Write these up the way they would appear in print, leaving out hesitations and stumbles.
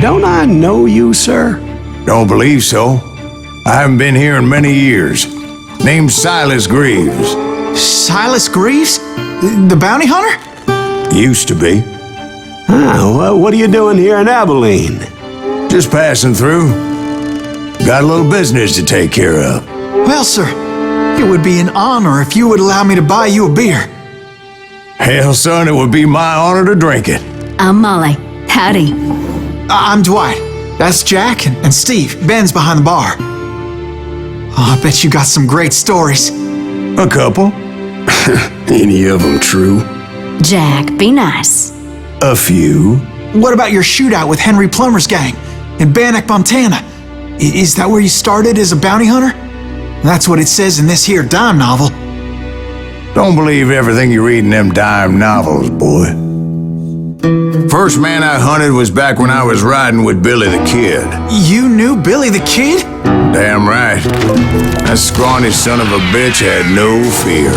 Don't I know you, sir? Don't believe so. I haven't been here in many years. Name's Silas Greaves. Silas Greaves? The bounty hunter? Used to be. Well, what are you doing here in Abilene? Just passing through. Got a little business to take care of. Well, sir, it would be an honor if you would allow me to buy you a beer. Hell, son, it would be my honor to drink it. I'm Molly. Howdy. I'm Dwight. That's Jack and Steve. Ben's behind the bar. Oh, I bet you got some great stories. A couple. Any of them true? Jack, be nice. A few. What about your shootout with Henry Plummer's gang in Bannock, Montana? Is that where you started as a bounty hunter? That's what it says in this here dime novel. Don't believe everything you read in them dime novels, boy. First man I hunted was back when I was riding with Billy the Kid. You knew Billy the Kid? Damn right. That scrawny son of a bitch had no fear.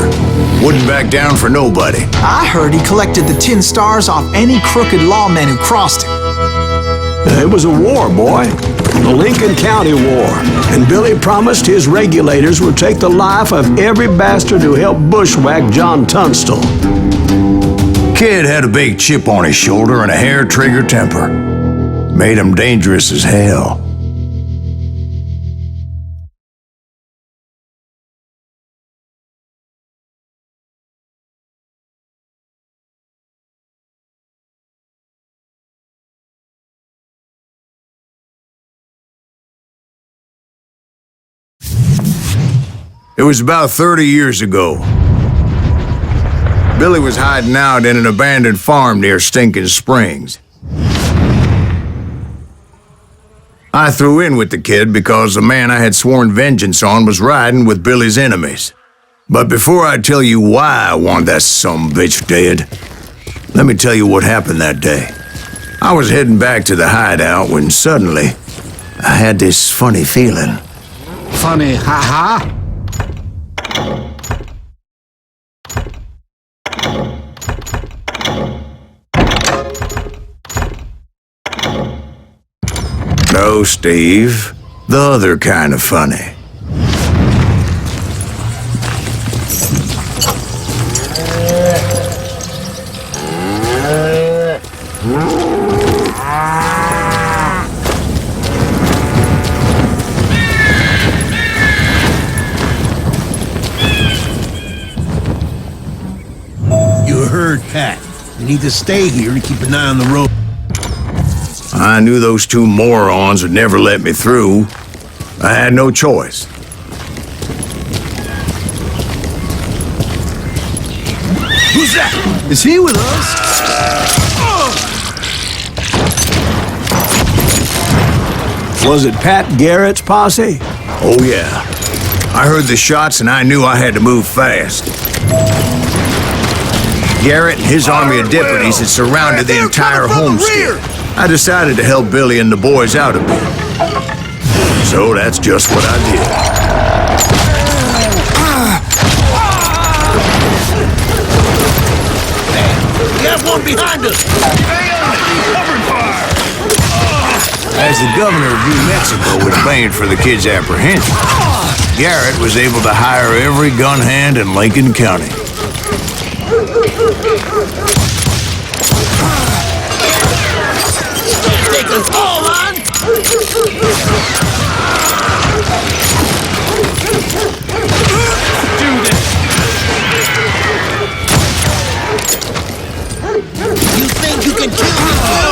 Wouldn't back down for nobody. I heard he collected the 10 stars off any crooked lawmen who crossed him. It was a war, boy. The Lincoln County War. And Billy promised his regulators would take the life of every bastard who helped bushwhack John Tunstall. Kid had a big chip on his shoulder and a hair-trigger temper. Made him dangerous as hell. It was about 30 years ago. Billy was hiding out in an abandoned farm near Stinking Springs. I threw in with the kid because the man I had sworn vengeance on was riding with Billy's enemies. But before I tell you why I want that sumbitch dead, let me tell you what happened that day. I was heading back to the hideout when suddenly I had this funny feeling. Funny, ha-ha? No, Steve. The other kind of funny. You heard Pat. We need to stay here to keep an eye on the road. I knew those two morons would never let me through. I had no choice. Who's that? Is he with us? Was it Pat Garrett's posse? Oh, yeah. I heard the shots and I knew I had to move fast. Garrett and his army of deputies had surrounded the entire homestead. I decided to help Billy and the boys out a bit. So that's just what I did. We have one behind us! Cover fire! As the governor of New Mexico was paying for the kid's apprehension, Garrett was able to hire every gun hand in Lincoln County. Take us all on! Do this! You think you can kill me too?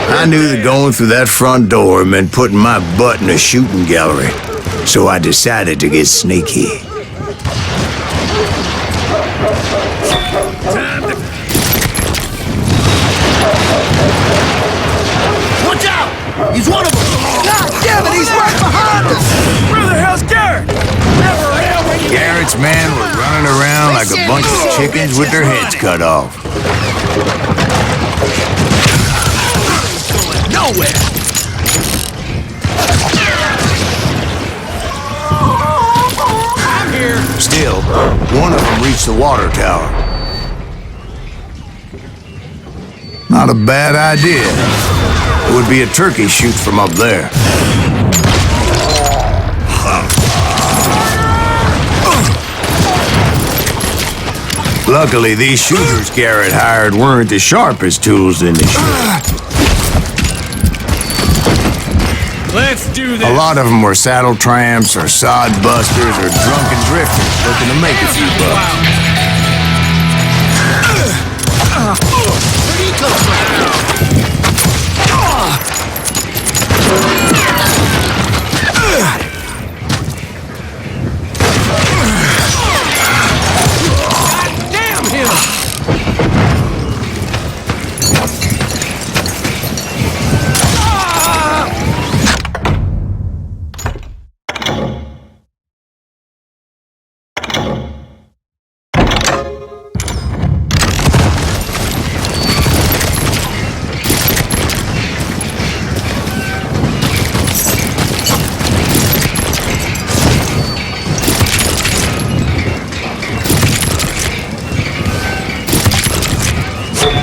I knew that going through that front door meant putting my butt in a shooting gallery, so I decided to get sneaky. Watch out! He's one of them! God damn it, he's right behind us! Where the hell's Garrett? Garrett's men were running around like a bunch bunch of chickens with their heads cut off. Nowhere. I'm here. Still, one of them reached the water tower. Not a bad idea. It would be a turkey shoot from up there. Luckily, these shooters Garrett hired weren't the sharpest tools in the shed. Let's do this. A lot of them were saddle tramps or sod busters or drunken drifters looking to make a few bucks. Where'd he come from? Damn him!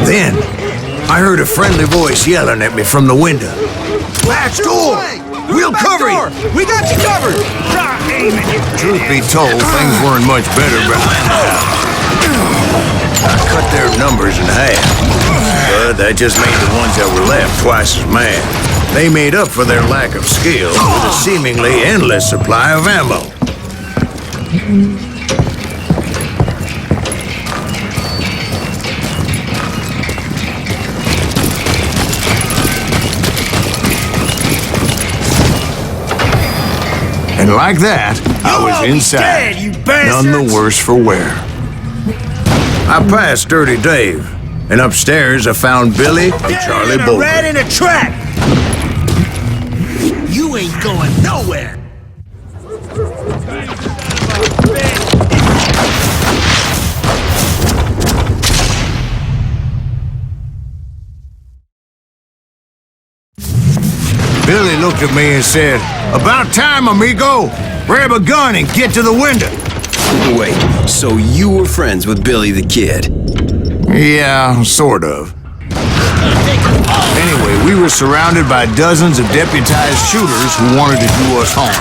Then, I heard a friendly voice yelling at me from the window. Last door! We'll cover you! We got you covered! Truth be told, things weren't much better behind the house. I cut their numbers in half, but that just made the ones that were left twice as mad. They made up for their lack of skill with a seemingly endless supply of ammo. And like that, I was inside, none the worse for wear. I passed Dirty Dave, and upstairs I found Billy and Charlie Bolton. Rat in a trap! You ain't going nowhere! Billy looked at me and said, "About time, amigo. Grab a gun and get to the window." Wait, so you were friends with Billy the Kid? Yeah, sort of. Anyway, we were surrounded by dozens of deputized shooters who wanted to do us harm.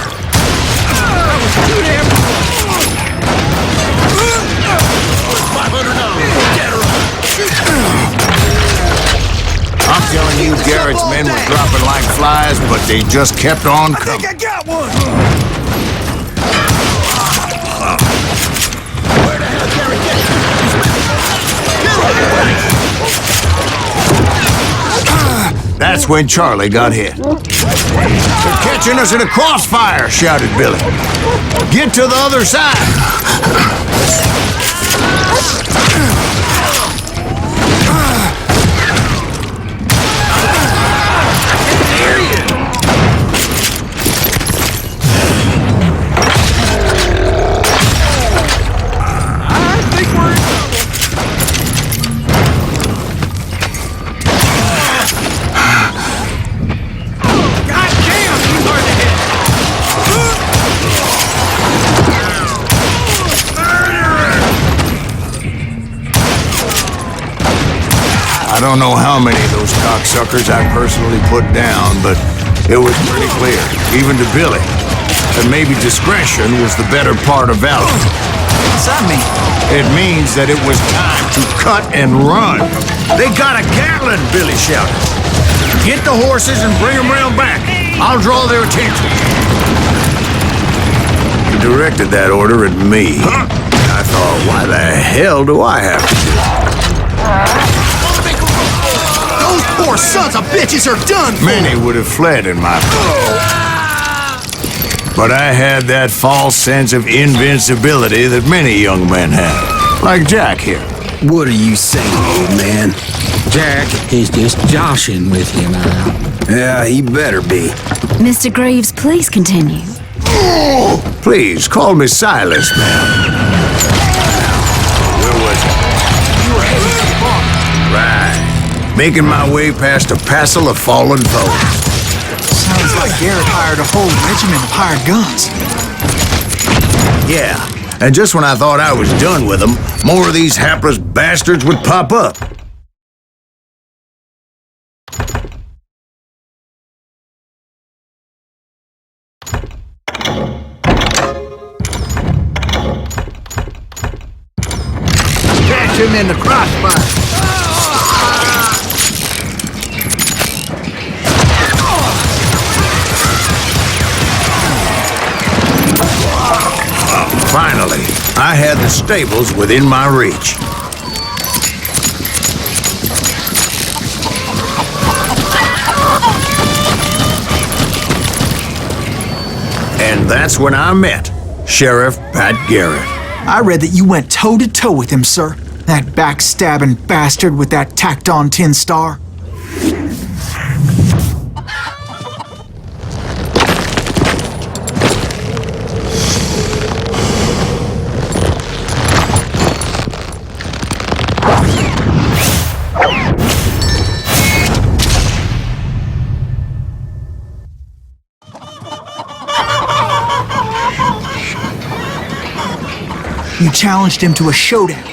I'm telling you, Garrett's men were dropping like flies, but they just kept on coming. I got one! Where the hell did Garrett get to? That's when Charlie got hit. "They're catching us in a crossfire," shouted Billy. "Get to the other side." I don't know how many of those cocksuckers I personally put down, but it was pretty clear, even to Billy, that maybe discretion was the better part of valor. What's that mean? It means that it was time to cut and run. "They got a Gatlin," Billy shouted. "Get the horses and bring them round back. I'll draw their attention." He directed that order at me. I thought, why the hell do I have to do it? Those poor sons of bitches are done for! Many would have fled in my place. But I had that false sense of invincibility that many young men have. Like Jack here. What are you saying, old man? Jack is just joshing with you now. Yeah, he better be. Mr. Greaves, please continue. Please, call me Silas now. making my way past a passel of fallen foes. Sounds like Garrett hired a whole regiment of hired guns. Yeah, and just when I thought I was done with them, more of these hapless bastards would pop up. Catch him in the crossfire. Finally, I had the stables within my reach. And that's when I met Sheriff Pat Garrett. I read that you went toe-to-toe with him, sir. That backstabbing bastard with that tacked-on tin star. You challenged him to a showdown.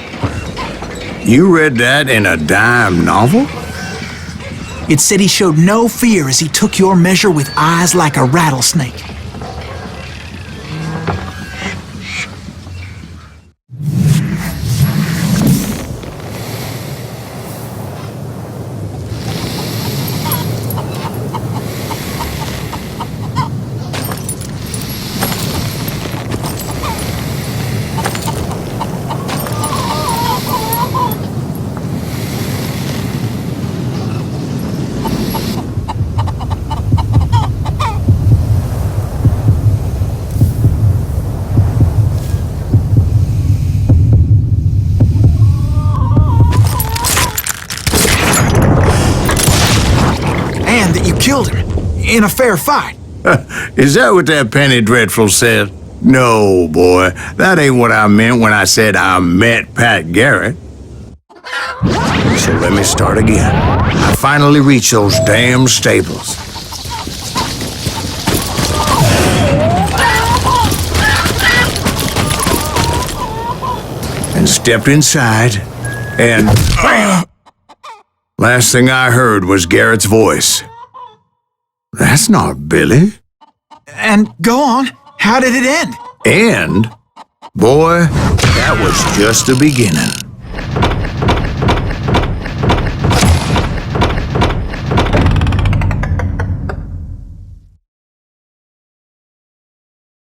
You read that in a dime novel? It said he showed no fear as he took your measure with eyes like a rattlesnake. Killed him in a fair fight. Is that what that penny dreadful said? No, boy, that ain't what I meant when I said I met Pat Garrett. So let me start again. I finally reached those damn stables. And stepped inside, and last thing I heard was Garrett's voice. That's not Billy. And go on. How did it end? And, boy, that was just the beginning.